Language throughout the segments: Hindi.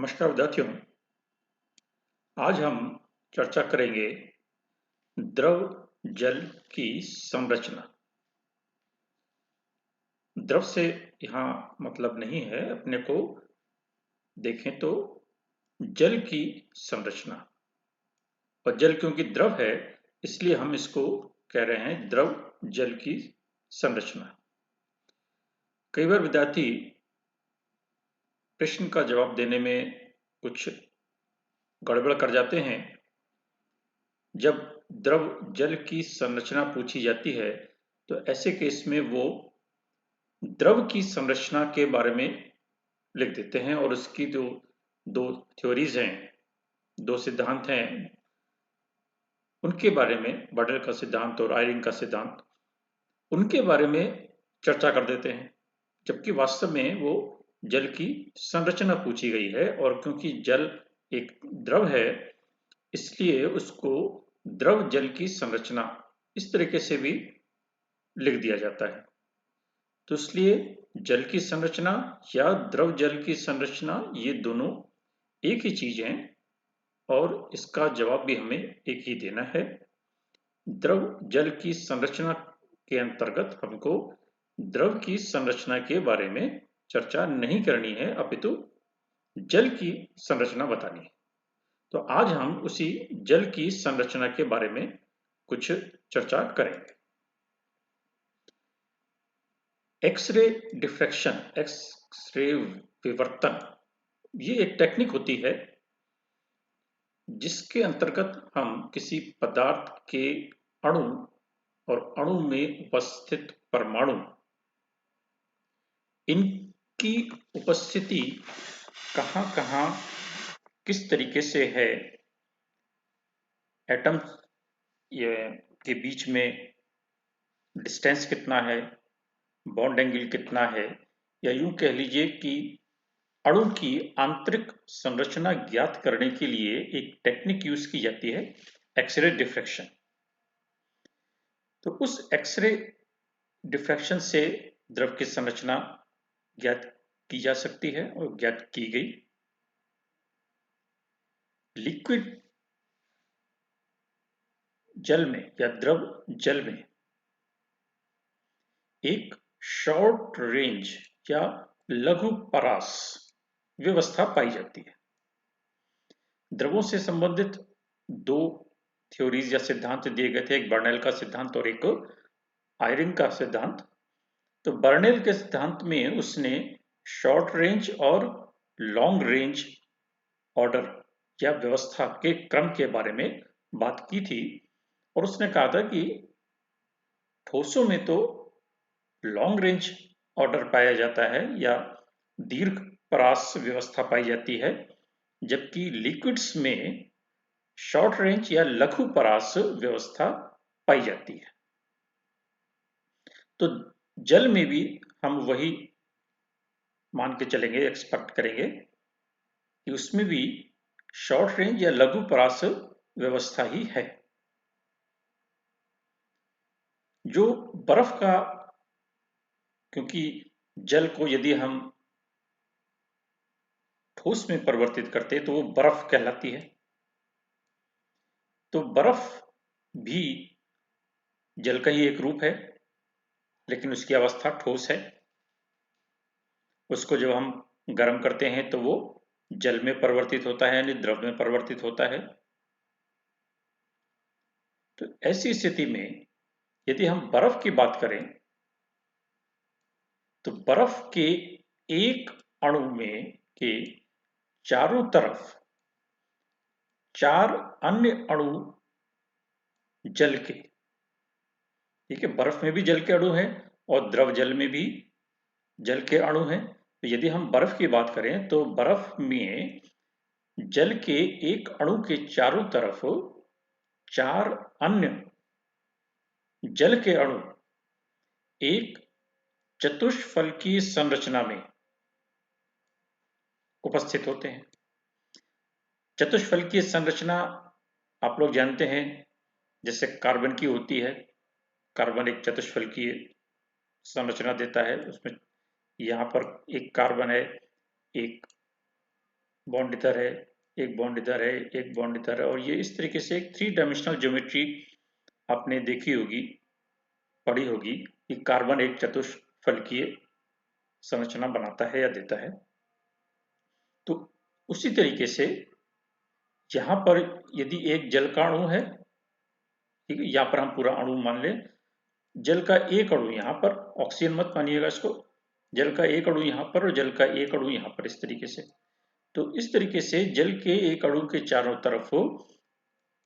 नमस्कार विद्यार्थियों। आज हम चर्चा करेंगे द्रव जल की संरचना। द्रव से यहाँ मतलब नहीं है, अपने को देखें तो जल की संरचना। और जल क्योंकि द्रव है इसलिए हम इसको कह रहे हैं द्रव जल की संरचना। कई बार विद्यार्थी प्रश्न का जवाब देने में कुछ गड़बड़ कर जाते हैं। जब द्रव जल की संरचना पूछी जाती है तो ऐसे केस में वो द्रव की संरचना के बारे में लिख देते हैं और उसकी जो दो थ्योरीज हैं, दो सिद्धांत हैं, उनके बारे में, बर्नौली का सिद्धांत और आयरिंग का सिद्धांत, उनके बारे में चर्चा कर देते हैं। जबकि वास्तव में वो जल की संरचना पूछी गई है और क्योंकि जल एक द्रव है इसलिए उसको द्रव जल की संरचना इस तरीके से भी लिख दिया जाता है। तो इसलिए जल की संरचना या द्रव जल की संरचना ये दोनों एक ही चीज हैं और इसका जवाब भी हमें एक ही देना है। द्रव जल की संरचना के अंतर्गत हमको द्रव की संरचना के बारे में चर्चा नहीं करनी है, अपितु जल की संरचना बतानी है। तो आज हम उसी जल की संरचना के बारे में कुछ चर्चा करेंगे। एक्सरे डिफ्रैक्शन, एक्सरे विवर्तन, ये एक टेक्निक होती है जिसके अंतर्गत हम किसी पदार्थ के अणु और अणु में उपस्थित परमाणु, इनकी उपस्थिति कहाँ-कहाँ किस तरीके से है, एटम के बीच में डिस्टेंस कितना है, बॉन्ड एंगल कितना है, या यूं कह लीजिए कि अणु की आंतरिक संरचना ज्ञात करने के लिए एक टेक्निक यूज की जाती है, एक्सरे डिफ्रैक्शन। तो उस एक्सरे डिफ्रैक्शन से द्रव की संरचना ज्ञात की जा सकती है और ज्ञात की गई। लिक्विड जल में या द्रव जल में एक शॉर्ट रेंज या लघु परास व्यवस्था पाई जाती है। द्रवों से संबंधित दो थ्योरीज या सिद्धांत दिए गए थे, एक बर्नौली का सिद्धांत और एक आयरिंग का सिद्धांत। तो बर्नौली के सिद्धांत में उसने शॉर्ट रेंज और लॉन्ग रेंज ऑर्डर या व्यवस्था के क्रम के बारे में बात की थी और उसने कहा था कि ठोसों में तो लॉन्ग रेंज ऑर्डर पाया जाता है या दीर्घ परास व्यवस्था पाई जाती है, जबकि लिक्विड्स में शॉर्ट रेंज या लघु परास व्यवस्था पाई जाती है। तो जल में भी हम वही मान के चलेंगे, एक्सपेक्ट करेंगे कि उसमें भी शॉर्ट रेंज या लघु परास व्यवस्था ही है। जो बर्फ का, क्योंकि जल को यदि हम ठोस में परिवर्तित करते तो वो बर्फ कहलाती है। तो बर्फ भी जल का ही एक रूप है, लेकिन उसकी अवस्था ठोस है। उसको जब हम गर्म करते हैं तो वो जल में परिवर्तित होता है, यानी द्रव में परिवर्तित होता है। तो ऐसी स्थिति में यदि हम बर्फ की बात करें तो बर्फ के एक अणु में के चारों तरफ चार अन्य अणु जल के, ठीक है, बर्फ में भी जल के अणु हैं और द्रव जल में भी जल के अणु हैं। तो यदि हम बर्फ की बात करें तो बर्फ में जल के एक अणु के चारों तरफ चार अन्य जल के अणु एक चतुष्फलकीय संरचना में उपस्थित होते हैं। चतुष्फलकीय संरचना आप लोग जानते हैं, जैसे कार्बन की होती है। कार्बन एक चतुष्फलकीय संरचना देता है। उसमें यहाँ पर एक कार्बन है, एक बॉन्ड इधर है, एक बॉन्ड इधर है, एक बॉन्ड इधर है, और ये इस तरीके से एक 3 डायमेंशनल ज्योमेट्री आपने देखी होगी, पढ़ी होगी कि कार्बन एक चतुष्फलकीय संरचना बनाता है या देता है। तो उसी तरीके से यहाँ पर यदि एक जल का अणु है, ठीक है, यहाँ पर हम पूरा अणु मान लें, जल का एक अणु यहाँ पर, ऑक्सीजन मत मानिएगा इसको, जल का एक अणु यहाँ पर और जल का एक अणु यहाँ पर, इस तरीके से। तो इस तरीके से जल के एक अणु के चारों तरफ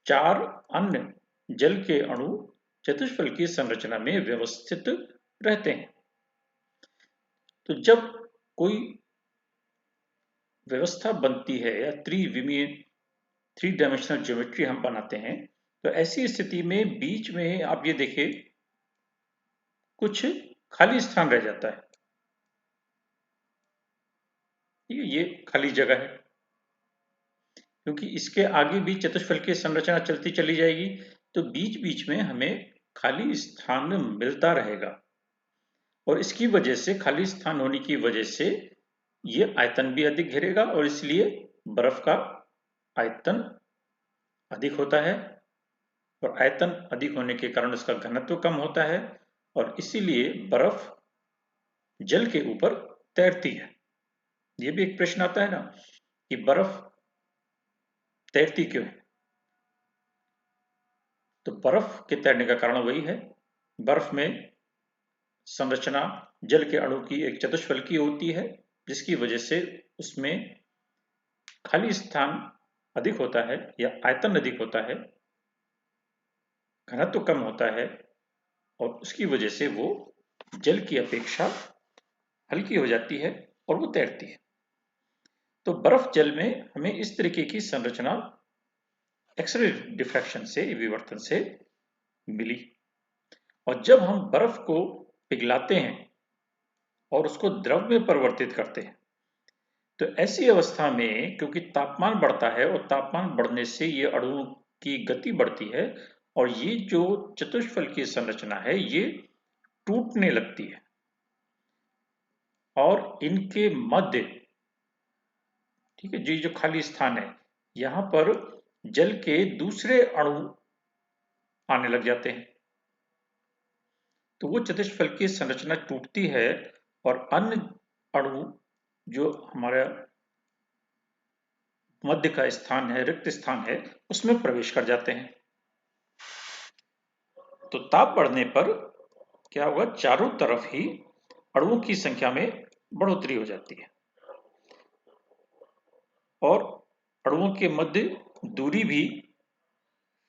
4 अन्य जल के अणु चतुष्फलकीय संरचना में व्यवस्थित रहते हैं। तो जब कोई व्यवस्था बनती है या त्रिविमीय 3 डायमेंशनल ज्योमेट्री हम बनाते हैं, तो ऐसी स्थिति में बीच में आप ये देखिए कुछ खाली स्थान रह जाता है, ये खाली जगह है, क्योंकि इसके आगे भी चतुष्फलकीय संरचना चलती चली जाएगी, तो बीच बीच में हमें खाली स्थान मिलता रहेगा, और इसकी वजह से, खाली स्थान होने की वजह से, ये आयतन भी अधिक घेरेगा, और इसलिए बर्फ का आयतन अधिक होता है, और आयतन अधिक होने के कारण उसका घनत्व कम होता है, और इसीलिए बर्फ जल के ऊपर तैरती है। ये भी एक प्रश्न आता है ना कि बर्फ तैरती क्यों है? तो बर्फ के तैरने का कारण वही है, बर्फ में संरचना जल के अणु की एक चतुष्फलकीय होती है, जिसकी वजह से उसमें खाली स्थान अधिक होता है या आयतन अधिक होता है, घनत्व कम होता है, और उसकी वजह से वो जल की अपेक्षा हल्की हो जाती है और वो तैरती है। तो बर्फ जल में हमें इस तरीके की संरचना एक्सरे डिफ्रैक्शन से, विवर्तन से मिली। और जब हम बर्फ को पिघलाते हैं और उसको द्रव में परिवर्तित करते हैं, तो ऐसी अवस्था में क्योंकि तापमान बढ़ता है और तापमान बढ़ने से ये अणुओं की गति बढ़ती है, और ये जो चतुष्फलकीय संरचना है ये टूटने लगती है, और इनके मध्य, ठीक है जी, जो खाली स्थान है यहाँ पर जल के दूसरे अणु आने लग जाते हैं, तो वो चतुष्फलकीय संरचना टूटती है और अन्य अणु जो हमारा मध्य का स्थान है, रिक्त स्थान है, उसमें प्रवेश कर जाते हैं। तो ताप बढ़ने पर क्या होगा, चारों तरफ ही अणुओं की संख्या में बढ़ोतरी हो जाती है, और अणुओं के मध्य दूरी भी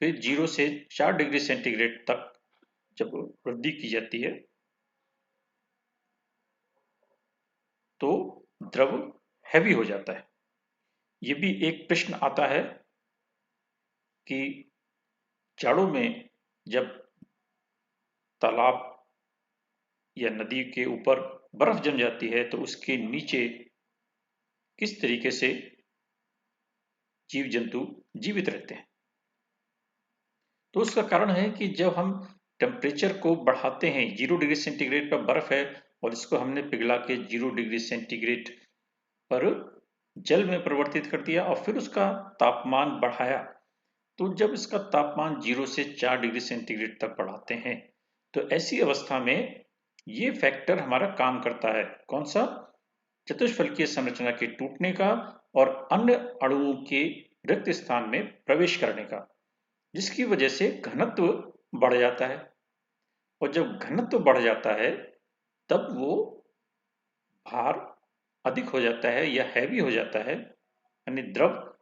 फिर 0 से 4 डिग्री सेंटीग्रेड तक जब वृद्धि की जाती है, तो द्रव हैवी हो जाता है। ये भी एक प्रश्न आता है कि जाड़ों में जब तालाब या नदी के ऊपर बर्फ जम जाती है, तो उसके नीचे किस तरीके से जीव जंतु जीवित रहते हैं? तो उसका कारण है कि जब हम टेम्परेचर को बढ़ाते हैं, 0 डिग्री सेंटीग्रेड पर बर्फ है और इसको हमने पिघला के 0 डिग्री सेंटीग्रेड पर जल में परिवर्तित कर दिया और फिर उसका तापमान बढ़ाया, तो जब इसका तापमान 0 से 4 डिग्री सेंटीग्रेड तक बढ़ाते हैं, तो ऐसी अवस्था में ये फैक्टर हमारा काम करता है, कौन सा? चतुष्फलकीय संरचना के टूटने का और अन्य अणुओं के रिक्त स्थान में प्रवेश करने का, जिसकी वजह से घनत्व बढ़ जाता है, और जब घनत्व बढ़ जाता है तब वो भार अधिक हो जाता है या हैवी हो जाता है, यानी द्रव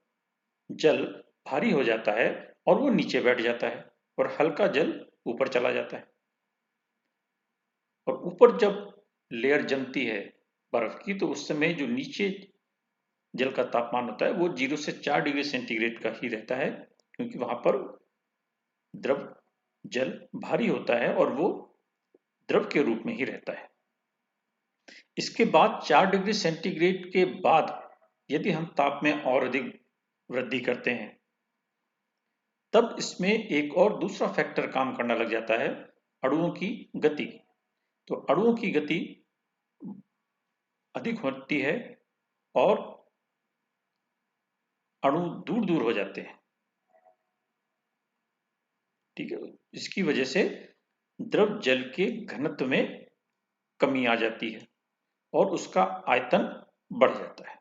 जल भारी हो जाता है और वो नीचे बैठ जाता है, और हल्का जल ऊपर चला जाता है। और ऊपर जब लेयर जमती है बर्फ की, तो उस समय जो नीचे जल का तापमान होता है वो 0 से 4 डिग्री सेंटीग्रेड का ही रहता है, क्योंकि वहां पर द्रव जल भारी होता है और वो द्रव के रूप में ही रहता है। इसके बाद 4 डिग्री सेंटीग्रेड के बाद यदि हम ताप में और अधिक वृद्धि करते हैं, तब इसमें एक और दूसरा फैक्टर काम करना लग जाता है, अणुओं की गति। तो अणुओं की गति अधिक होती है और अणु दूर दूर हो जाते हैं। ठीक है, इसकी वजह से द्रव जल के घनत्व में कमी आ जाती है और उसका आयतन बढ़ जाता है।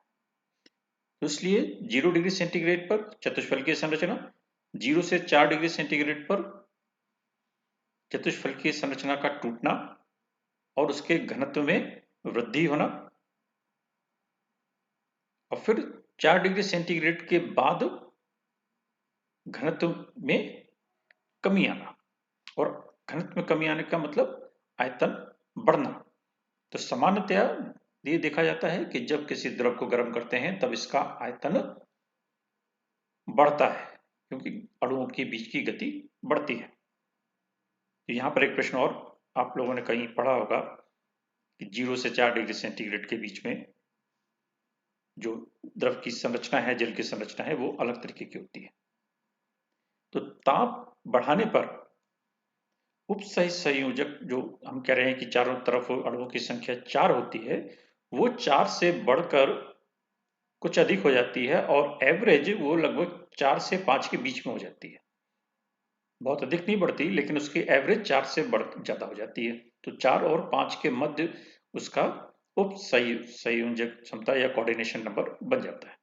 तो इसलिए 0 डिग्री सेंटीग्रेड पर चतुष्फलकीय संरचना, 0 से 4 डिग्री सेंटीग्रेड पर चतुष्फलकीय संरचना का टूटना और उसके घनत्व में वृद्धि होना, और फिर 4 डिग्री सेंटीग्रेड के बाद घनत्व में कमी आना। और घनत्व में कमी आने का मतलब आयतन बढ़ना। तो सामान्यतया ये देखा जाता है कि जब किसी द्रव को गर्म करते हैं तब इसका आयतन बढ़ता है, क्योंकि अणुओं के बीच की गति बढ़ती है। तो यहाँ पर एक प्रश्न और आप लोगों ने कहीं पढ़ा होगा कि 0 से 4 डिग्री सेंटीग्रेड के बीच में जो द्रव की संरचना है, जल की संरचना है, वो अलग तरीके की होती है। तो ताप बढ़ाने पर उपसहित संयोजक, जो हम कह रहे हैं कि चारों तरफ अणुओं की संख्या 4 होती है, वो 4 से बढ़कर कुछ अधिक हो जाती है और एवरेज वो लगभग 4 से 5 के बीच में हो जाती है। बहुत अधिक नहीं बढ़ती, लेकिन उसकी एवरेज 4 से बढ़ ज्यादा हो जाती है। तो 4 और 5 के मध्य उसका उप संयोजक क्षमता या कोऑर्डिनेशन नंबर बन जाता है।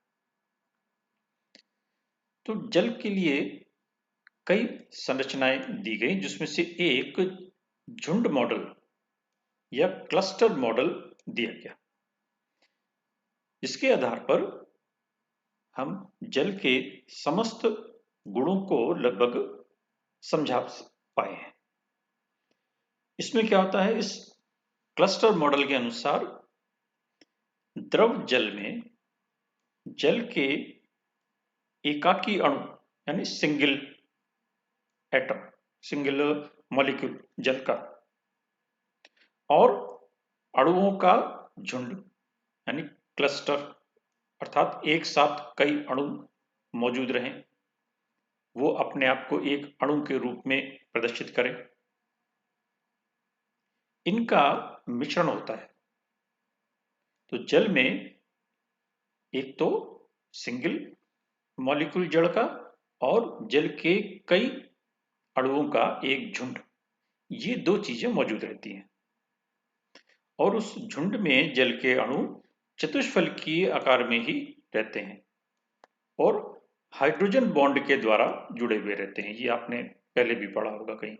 तो जल के लिए कई संरचनाएं दी गई, जिसमें से एक झुंड मॉडल या क्लस्टर मॉडल दिया गया। इसके आधार पर हम जल के समस्त गुणों को लगभग समझा पाए हैं। इसमें क्या होता है, इस क्लस्टर मॉडल के अनुसार द्रव जल में जल के एकाकी अणु यानी सिंगल एटम, सिंगल मॉलिक्यूल जल का, और अणुओं का झुंड यानी क्लस्टर, अर्थात एक साथ कई अणु मौजूद रहें, वो अपने आप को एक अणु के रूप में प्रदर्शित करें, इनका मिश्रण होता है। तो जल में एक तो सिंगल मॉलिक्यूल जड़ का और जल के कई अणुओं का एक झुंड, ये दो चीजें मौजूद रहती हैं। और उस झुंड में जल के अणु चतुष्फलकीय आकार में ही रहते हैं और हाइड्रोजन बॉन्ड के द्वारा जुड़े हुए रहते हैं। ये आपने पहले भी पढ़ा होगा कहीं।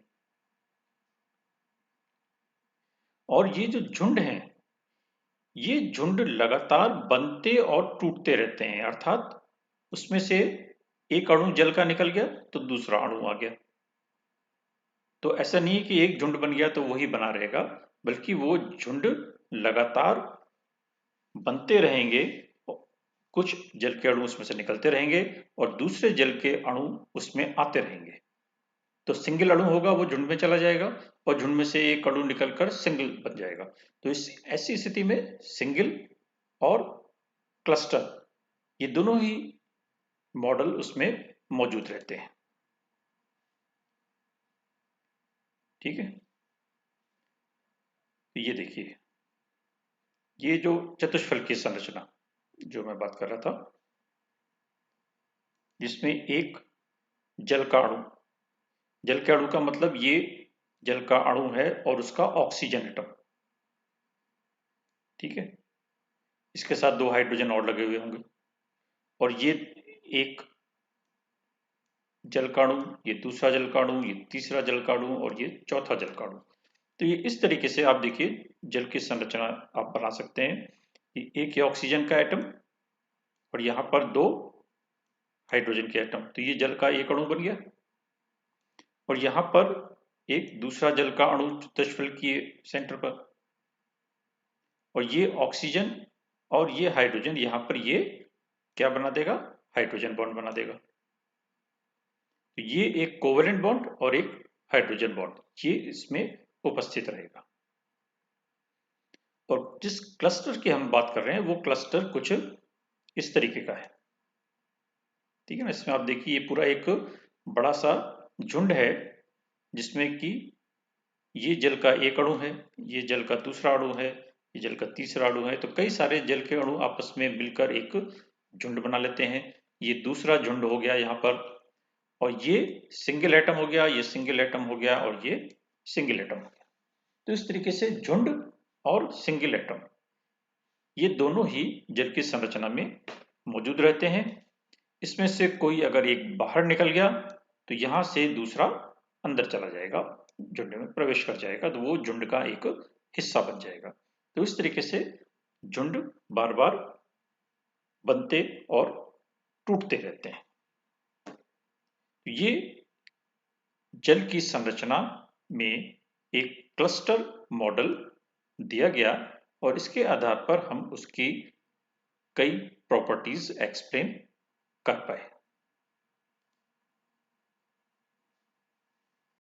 और ये जो झुंड हैं, ये झुंड लगातार बनते और टूटते रहते हैं, अर्थात उसमें से एक अणु जल का निकल गया तो दूसरा अणु आ गया। तो ऐसा नहीं है कि एक झुंड बन गया तो वही बना रहेगा, बल्कि वो झुंड लगातार बनते रहेंगे, कुछ जल के अणु उसमें से निकलते रहेंगे और दूसरे जल के अणु उसमें आते रहेंगे। तो सिंगल अणु होगा वो झुंड में चला जाएगा और झुंड में से एक अणु निकलकर सिंगल बन जाएगा। तो इस ऐसी स्थिति में सिंगल और क्लस्टर, ये दोनों ही मॉडल उसमें मौजूद रहते हैं। ठीक है, तो ये देखिए, ये जो चतुष्फलकीय संरचना जो मैं बात कर रहा था, जिसमें एक जल का अणु, जल के अणु का मतलब ये जल का अणु है और उसका ऑक्सीजन एटम, ठीक है, इसके साथ दो हाइड्रोजन और लगे हुए होंगे, और ये एक जल का अणु, ये दूसरा जल का अणु, ये तीसरा जल का अणु और ये चौथा जल का अणु। तो ये इस तरीके से आप देखिए जल की संरचना आप बना सकते हैं कि एक ये ऑक्सीजन का एटम और यहाँ पर दो हाइड्रोजन के एटम, तो ये जल का एक अणु बन गया, और यहाँ पर एक दूसरा जल का अणु चतुष्फलकीय सेंटर पर, और ये ऑक्सीजन और ये हाइड्रोजन यहाँ पर ये क्या बना देगा, हाइड्रोजन बॉन्ड बना देगा। तो ये एक कोवेलेंट बॉन्ड और एक हाइड्रोजन बॉन्ड ये इसमें उपस्थित रहेगा। और जिस क्लस्टर की हम बात कर रहे हैं वो क्लस्टर कुछ इस तरीके का है। ठीक है ना, इसमें आप देखिए ये पूरा एक बड़ा सा झुंड है, जिसमें कि ये जल का एक अणु है, ये जल का दूसरा अणु है, ये जल का तीसरा अणु है। तो कई सारे जल के अणु आपस में मिलकर एक झुंड बना लेते हैं, ये दूसरा झुंड हो गया यहाँ पर, और ये सिंगल एटम हो गया, ये सिंगल एटम हो गया, और ये सिंगल एटम हो गया। तो इस तरीके से झुंड और सिंगल एटम ये दोनों ही जल की संरचना में मौजूद रहते हैं। इसमें से कोई अगर एक बाहर निकल गया तो यहाँ से दूसरा अंदर चला जाएगा, झुंड में प्रवेश कर जाएगा, तो वो झुंड का एक हिस्सा बन जाएगा। तो इस तरीके से झुंड बार बार बनते और टूटते रहते हैं। ये जल की संरचना में एक क्लस्टर मॉडल दिया गया और इसके आधार पर हम उसकी कई प्रॉपर्टीज एक्सप्लेन कर पाए।